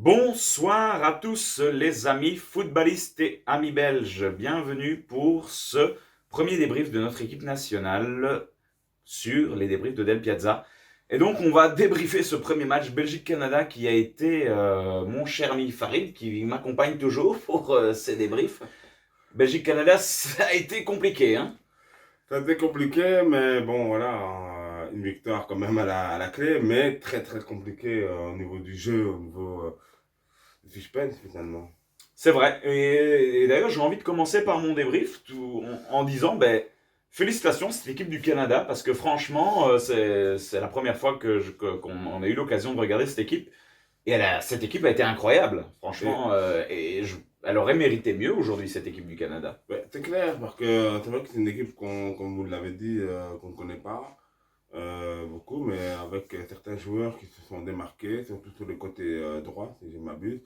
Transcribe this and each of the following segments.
Bonsoir à tous les amis footballistes et amis belges. Bienvenue pour ce premier débrief de notre équipe nationale sur les débriefs de Del Piazza. Et donc on va débriefer ce premier match Belgique-Canada qui a été mon cher ami Farid qui m'accompagne toujours pour ces débriefs. Belgique-Canada, ça a été compliqué, hein. Ça a été compliqué, mais bon, voilà, une victoire quand même à la clé, mais très très compliqué au niveau du jeu, au niveau du suspense finalement. C'est vrai. Et d'ailleurs, j'ai envie de commencer par mon débrief en disant, félicitations, c'est l'équipe du Canada, parce que franchement, c'est la première fois qu'on a eu l'occasion de regarder cette équipe. Et cette équipe a été incroyable, Et franchement. Elle aurait mérité mieux aujourd'hui, cette équipe du Canada. ouais, c'est clair, parce que c'est vrai que c'est une équipe comme vous l'avez dit, qu'on ne connaît pas beaucoup, mais avec certains joueurs qui se sont démarqués, surtout sur le côté droit, si je ne m'abuse.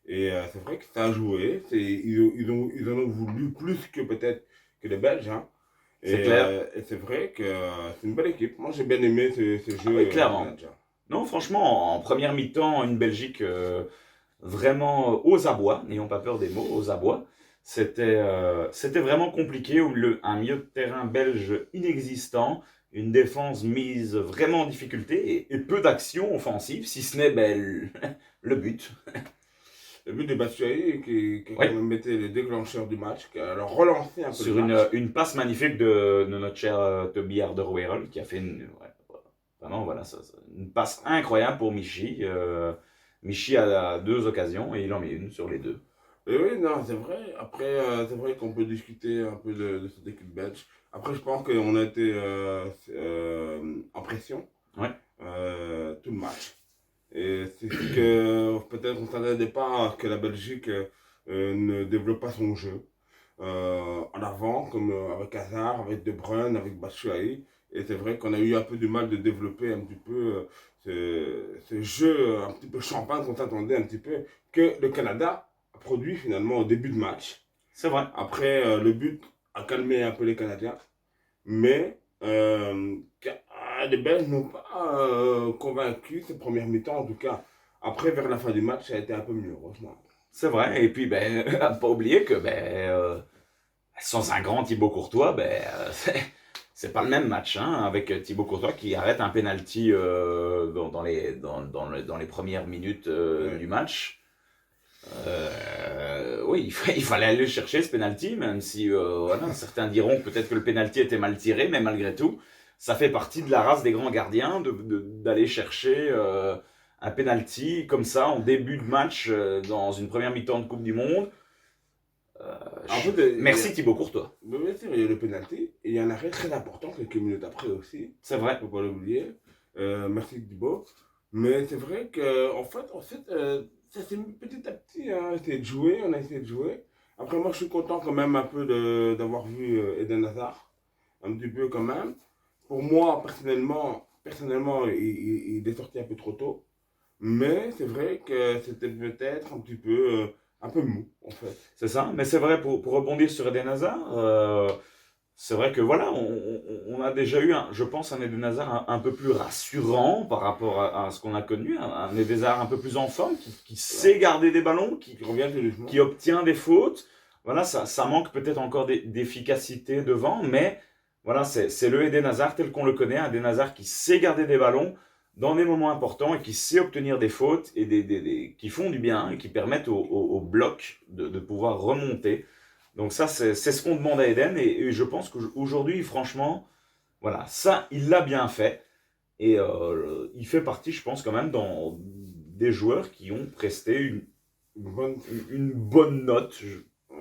Et c'est vrai que ça a joué, ils en ont voulu plus que peut-être que les Belges, hein. C'est clair. Et c'est vrai que c'est une belle équipe. Moi, j'ai bien aimé ce Ah oui, jeu clairement. canadien. Non, franchement, en première mi-temps, une Belgique vraiment aux abois, n'ayons pas peur des mots, aux abois. C'était vraiment compliqué, un milieu de terrain belge inexistant, une défense mise vraiment en difficulté et peu d'actions offensives, si ce n'est le but. Le but de Batshuayi qui a Oui, quand même été le déclencheur du match, qui a alors relancé un peu le sur match. une passe magnifique de notre cher Toby Alderweireld qui a fait vraiment voilà, une passe incroyable pour Michi. Michi a deux occasions et il en met une sur les deux. Et oui, non, c'est vrai. Après, c'est vrai qu'on peut discuter un peu de cette équipe belge. Après, je pense qu'on a été en pression Ouais, tout le match. Et c'est ce que peut-être on ne s'attendait pas à que la Belgique ne développe pas son jeu en avant, comme avec Hazard, avec De Bruyne, avec Batshuayi. Et c'est vrai qu'on a eu un peu du mal de développer un petit peu ce jeu un petit peu champagne qu'on s'attendait un petit peu que le Canada a produit finalement au début de match. c'est vrai. Après, le but a calmé un peu les Canadiens, mais les Belges n'ont pas convaincu ces premières mi-temps en tout cas. Après, vers la fin du match, ça a été un peu mieux, heureusement. C'est vrai. Et puis, à pas oublier que sans un grand Thibaut Courtois, c'est pas le même match, hein, avec Thibaut Courtois qui arrête un penalty dans les premières minutes Ouais. du match. Oui, il fallait aller chercher ce penalty, même si voilà, certains diront peut-être que le penalty était mal tiré, mais malgré tout, ça fait partie de la race des grands gardiens d'aller chercher un penalty comme ça en début de match dans une première mi-temps de Coupe du Monde. En fait, il y a, Merci Thibaut Courtois. bien sûr, il y a le penalty, et il y a un arrêt très important quelques minutes après aussi. C'est vrai. Faut pas l'oublier. Merci Thibaut. Mais c'est vrai que en fait ça c'est petit à petit, hein, essayé de jouer, on a essayé de jouer. Après, moi, je suis content quand même un peu d'avoir vu Eden Hazard, un petit peu quand même. Pour moi, personnellement, il est sorti un peu trop tôt. Mais c'est vrai que c'était peut-être un peu mou, en fait. C'est ça. Mais c'est vrai, pour rebondir sur Eden Hazard, c'est vrai que voilà, on a déjà eu, je pense, un Eden Hazard un peu plus rassurant par rapport à ce qu'on a connu. Un Eden Hazard un peu plus en forme, qui Voilà. sait garder des ballons, Il revient tout doucement. qui obtient des fautes. Voilà, ça manque peut-être encore d'efficacité devant, mais voilà, c'est le Eden Hazard tel qu'on le connaît, un Eden Hazard qui sait garder des ballons dans des moments importants et qui sait obtenir des fautes et qui font du bien et qui permettent au bloc de pouvoir remonter. Donc ça, c'est ce qu'on demande à Eden et je pense qu'aujourd'hui, franchement, voilà, ça, il l'a bien fait. Et il fait partie, je pense, quand même, des joueurs qui ont presté Une bonne, une bonne note.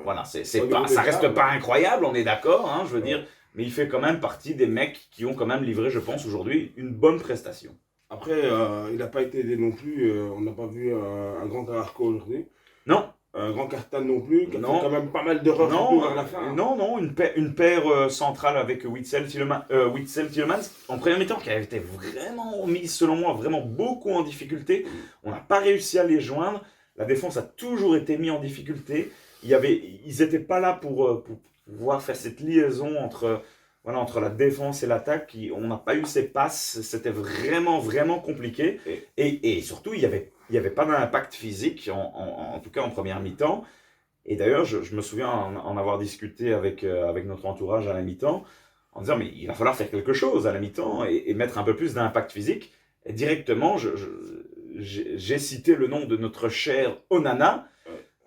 Voilà, au niveau ça des reste armes. pas incroyable, on est d'accord, hein, je veux Ouais. dire, mais il fait quand même partie des mecs qui ont quand même livré, je pense, aujourd'hui, une bonne prestation. Après, il n'a pas été aidé non plus. On n'a pas vu un grand Carrasco aujourd'hui. Non, Un grand Cartan non plus, qui a fait quand non, même pas mal d'erreurs, surtout non, vers la fin. non, une paire centrale avec Witzel Tielemans en première mi-temps qui avait été vraiment mise, selon moi, vraiment beaucoup en difficulté. Hein. On n'a pas réussi à les joindre. La défense a toujours été mise en difficulté. Ils n'étaient pas là pour pouvoir faire cette liaison entre voilà, entre la défense et l'attaque, on n'a pas eu ces passes, c'était vraiment, vraiment compliqué. Et, Et surtout, il y avait pas d'impact physique, en tout cas en première mi-temps. Et d'ailleurs, je me souviens en avoir discuté avec notre entourage à la mi-temps, en disant, mais il va falloir faire quelque chose à la mi-temps et mettre un peu plus d'impact physique. Et directement, j'ai cité le nom de notre cher Onana.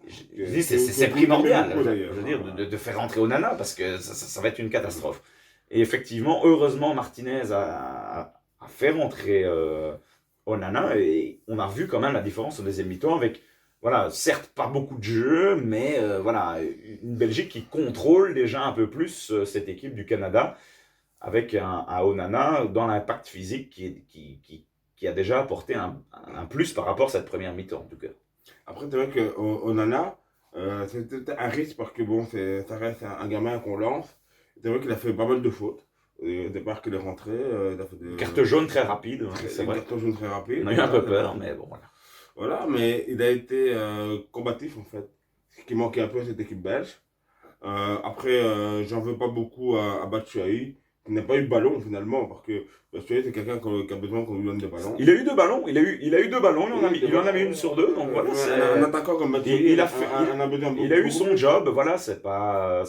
Je dis, c'est que vous aimez primordial, beaucoup d'ailleurs. je veux dire, de faire rentrer Onana parce que ça va être une catastrophe. Et effectivement, heureusement, Martinez a fait rentrer Onana et on a vu quand même la différence au deuxième mi-temps avec, voilà, certes pas beaucoup de jeux, mais voilà, une Belgique qui contrôle déjà un peu plus cette équipe du Canada avec un Onana dans l'impact physique qui a déjà apporté un plus par rapport à cette première mi-temps en tout cas. Après, c'est vrai qu'Onana, c'était un risque parce que bon, ça reste un gamin qu'on lance. C'est vrai qu'il a fait pas mal de fautes. Au départ qu'il est rentré, il a fait Carte jaune très rapide, c'est des vrai. cartons jaunes très rapides. On a eu un peu peur, mais bon voilà. Voilà, mais il a été combatif en fait. Ce qui manquait un peu à cette équipe belge. Après, j'en veux pas beaucoup à Batshuayi, qui n'a pas eu de ballon finalement, parce que Batshuayi c'est quelqu'un qui a besoin qu'on lui donne des ballons. Il a eu deux ballons, il a eu deux ballons, il en a mis une Ouais, sur deux, donc voilà. un attaquant comme Batshuayi, Il a fait, en a besoin il a eu beaucoup son plus. job, voilà, c'est pas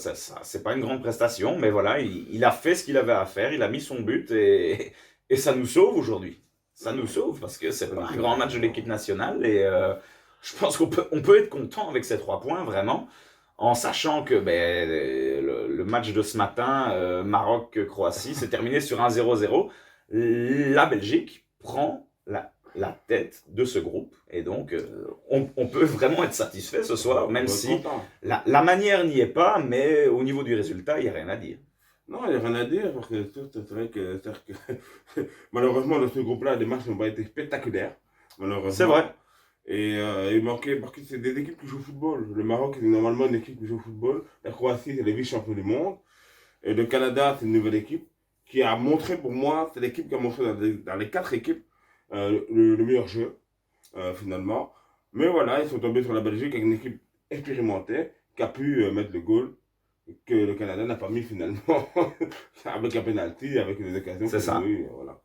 une grande prestation, mais voilà, il a fait ce qu'il avait à faire, il a mis son but et ça nous sauve aujourd'hui. Ça nous sauve parce que c'est pas un grand match de l'équipe nationale et je pense on peut être content avec ces 3 points, vraiment, en sachant que ben, le match de ce matin, Maroc-Croatie, s'est terminé sur un 0-0. La Belgique prend la tête de ce groupe. Et donc, on peut vraiment être satisfait ce soir, même On va être si content. la manière n'y est pas, mais au niveau du résultat, il n'y a rien à dire. Non, il n'y a rien à dire, parce que c'est vrai que malheureusement, dans ce groupe-là, les matchs n'ont pas été spectaculaires, C'est malheureusement. vrai, Et il manquait, parce que c'est des équipes qui jouent au football. Le Maroc, c'est normalement une équipe qui joue au football. La Croatie, c'est les vice-champions du monde. Et le Canada, c'est une nouvelle équipe qui a montré pour moi, c'est l'équipe qui a montré dans les 4 équipes le meilleur jeu, finalement. Mais voilà, ils sont tombés sur la Belgique avec une équipe expérimentée qui a pu mettre le goal que le Canada n'a pas mis finalement avec un penalty, avec des occasions c'est pour ça. nous. Voilà.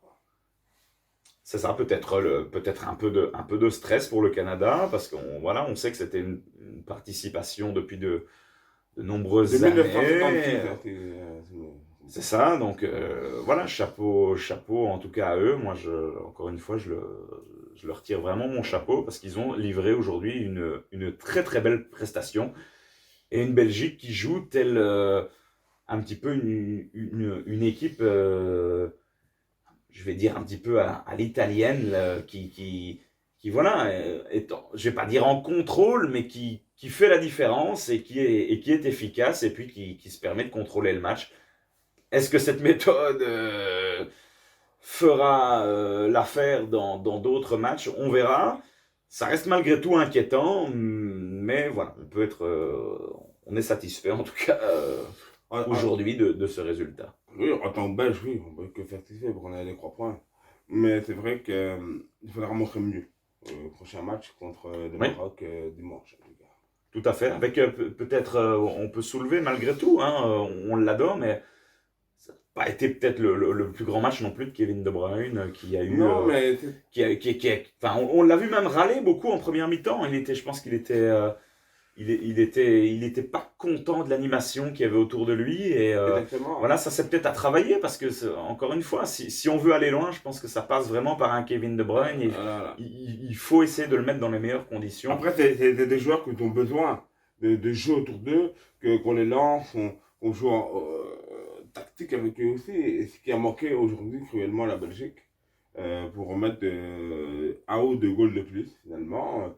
C'est ça, peut-être un peu de stress pour le Canada, parce qu'on voilà, on sait que c'était une participation depuis de De nombreuses 1976, années. C'est ça, donc voilà, chapeau en tout cas à eux. Moi, encore une fois, je leur tire vraiment mon chapeau parce qu'ils ont livré aujourd'hui une très très belle prestation et une Belgique qui joue telle un petit peu une équipe, je vais dire un petit peu à l'italienne, qui voilà, je vais pas dire en contrôle, mais qui fait la différence et qui est efficace et puis qui se permet de contrôler le match. Est-ce que cette méthode fera l'affaire dans d'autres matchs? On verra. Ça reste malgré tout inquiétant, mais voilà, on est satisfait en tout cas Ah, ah, aujourd'hui de ce résultat. oui, en tant que Belge, oui, on peut que satisfait pour qu'on ait les 3 points. Mais c'est vrai qu'il faudra montrer mieux au prochain match contre le Oui, Maroc dimanche, les gars. tout à fait. Avec peut-être, on peut soulever malgré tout, hein, on l'adore, mais ça n'a pas été peut-être le plus grand match non plus de Kevin De Bruyne, qui a eu, Non, mais c'est enfin, on l'a vu même râler beaucoup en première mi-temps. Je pense qu'il était, il était pas content de l'animation qu'il y avait autour de lui. Et exactement. voilà, ça c'est peut-être à travailler parce que, encore une fois, si on veut aller loin, je pense que ça passe vraiment par un Kevin De Bruyne. Voilà. Il faut essayer de le mettre dans les meilleures conditions. Après, c'est des joueurs qui ont besoin de jeu autour d'eux, qu'on les lance, qu'on joue en tactique avec eux aussi. Et ce qui a manqué aujourd'hui cruellement à la Belgique, pour remettre un ou deux goals de plus, finalement.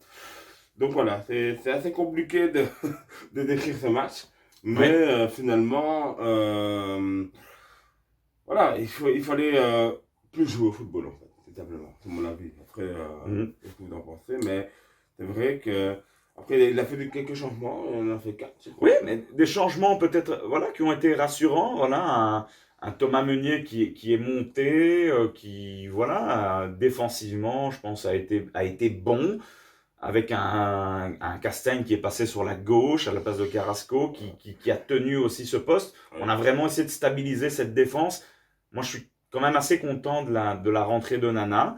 Donc voilà, c'est assez compliqué de décrire ce match. Mais Oui. finalement, voilà, il fallait plus jouer au football, en fait, tout simplement. C'est mon avis. Après, Mhm. qu'est-ce que vous en pensez? Mais c'est vrai que après, il a fait quelques changements, il en a fait 4, je Oui, crois. mais des changements peut-être, voilà, qui ont été rassurants. Voilà, un Thomas Meunier qui est monté, qui, voilà, défensivement, je pense, a été bon. avec un Castagne qui est passé sur la gauche à la place de Carrasco, qui a tenu aussi ce poste. On a vraiment essayé de stabiliser cette défense. Moi, je suis quand même assez content de la rentrée de Nana.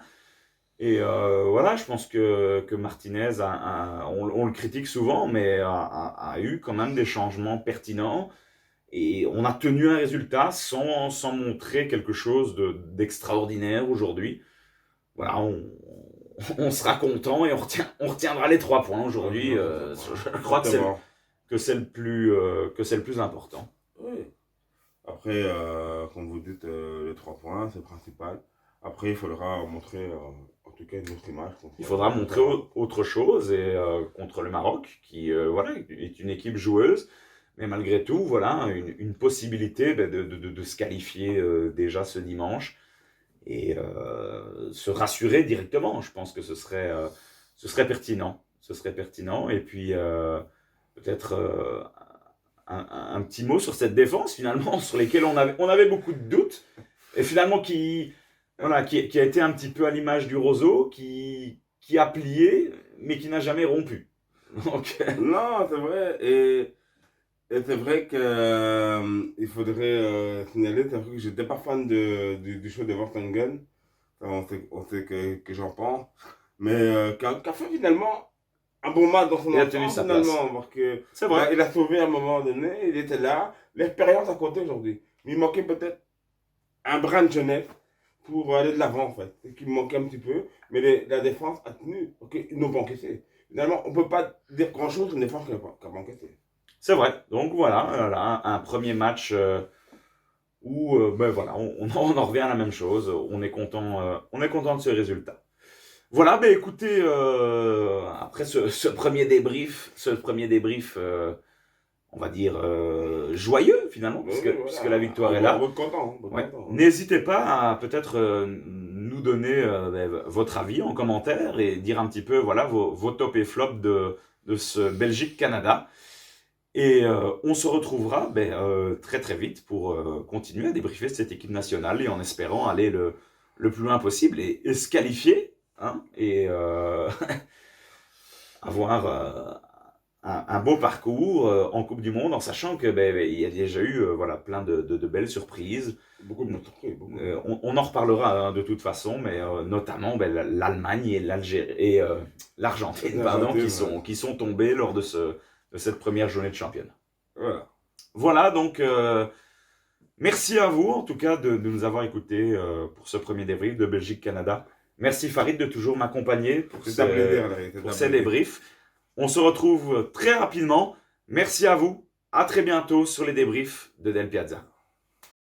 Et voilà, je pense que Martinez, on le critique souvent, mais a eu quand même des changements pertinents. Et on a tenu un résultat sans montrer quelque chose d'extraordinaire aujourd'hui. Voilà, on sera content et on retiendra les 3 points aujourd'hui. Je crois que c'est le plus important. Oui. Après, comme vous dites, les 3 points, c'est le principal. Après, il faudra montrer, en tout cas, une autre image. Il faudra montrer autre chose et contre le Maroc, qui voilà, est une équipe joueuse, mais malgré tout, voilà, une possibilité de se qualifier déjà ce dimanche et se rassurer directement. Je pense que ce serait pertinent. Ce serait pertinent. Et puis, peut-être un petit mot sur cette défense, finalement, sur lesquels on avait beaucoup de doutes, et finalement qui a été un petit peu à l'image du roseau, qui a plié, mais qui n'a jamais rompu. Donc, Non, c'est vrai. Et c'est vrai que il faudrait signaler, c'est vrai que j'étais pas fan du show de Vertonghen. On sait que j'en pense. Mais qu'a fait finalement un bon match dans son il a tenu ensemble sa place. finalement. Parce que C'est vrai. il a sauvé à un moment donné, il était là. L'expérience a compté aujourd'hui. Mais il manquait peut-être un brin de jeunesse pour aller de l'avant en fait. C'est qu'il manquait un petit peu. Mais la défense a tenu. Ok, ils n'ont pas encaissé. Finalement, on ne peut pas dire grand-chose sur une défense qui n'a pas encaissé. C'est vrai. Donc voilà, un premier match où ben voilà, on en revient à la même chose. On est content de ce résultat. Voilà, ben écoutez, après ce premier débrief, on va dire joyeux finalement, Oui, voilà. puisque la victoire est là. On va être content. Ouais. N'hésitez pas à peut-être nous donner votre avis en commentaire et dire un petit peu voilà, vos top et flop de ce Belgique-Canada. Et on se retrouvera très très vite pour continuer à débriefer cette équipe nationale et en espérant aller le plus loin possible et se qualifier, hein, et avoir un beau parcours en Coupe du Monde en sachant que il y a déjà eu voilà, plein de belles surprises. Beaucoup de surprises. On en reparlera hein, de toute façon, mais notamment l'Allemagne et l'Argentine pardon, qui sont tombés lors de cette première journée de championnat. Voilà, donc merci à vous en tout cas de nous avoir écoutés pour ce premier débrief de Belgique-Canada. Merci Farid de toujours m'accompagner pour ces débriefs. On se retrouve très rapidement. Merci à vous. À très bientôt sur les débriefs de Del Piazza.